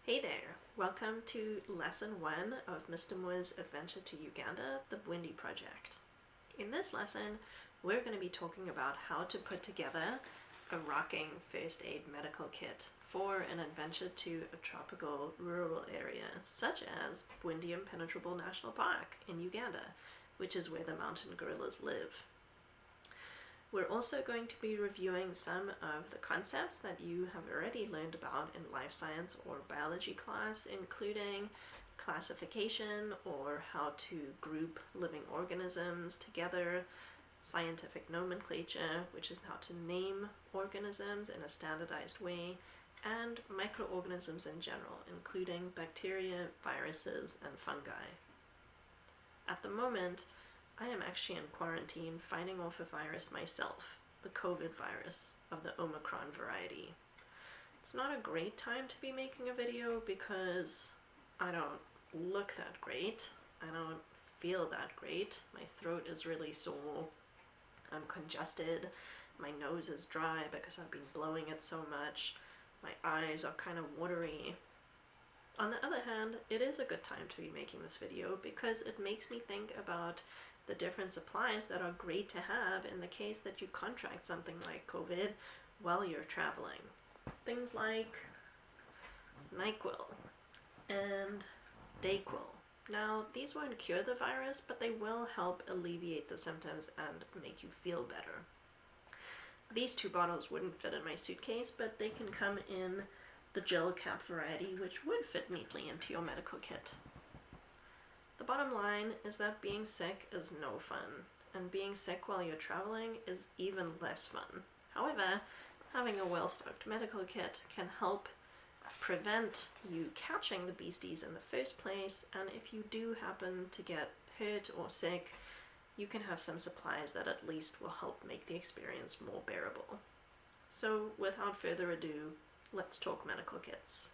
Hey there! Welcome to Lesson 1 of Mr. Moor's Adventure to Uganda, the Bwindi Project. In this lesson, we're going to be talking about how to put together a rocking first aid medical kit for an adventure to a tropical rural area, such as Bwindi Impenetrable National Park in Uganda, which is where the mountain gorillas live. We're also going to be reviewing some of the concepts that you have already learned about in life science or biology class, including classification or how to group living organisms together, scientific nomenclature, which is how to name organisms in a standardized way, and microorganisms in general, including bacteria, viruses, and fungi. At the moment, I am actually in quarantine fighting off a virus myself, the COVID virus of the Omicron variety. It's not a great time to be making a video because I don't look that great, I don't feel that great, my throat is really sore, I'm congested, my nose is dry because I've been blowing it so much, my eyes are kind of watery. On the other hand, it is a good time to be making this video because it makes me think about the different supplies that are great to have in the case that you contract something like COVID while you're traveling. Things like NyQuil and Dayquil. Now, these won't cure the virus, but they will help alleviate the symptoms and make you feel better. These two bottles wouldn't fit in my suitcase, but they can come in the gel cap variety, which would fit neatly into your medical kit. The bottom line is that being sick is no fun, and being sick while you're traveling is even less fun. However, having a well-stocked medical kit can help prevent you catching the beasties in the first place, and if you do happen to get hurt or sick, you can have some supplies that at least will help make the experience more bearable. So, without further ado, let's talk medical kits.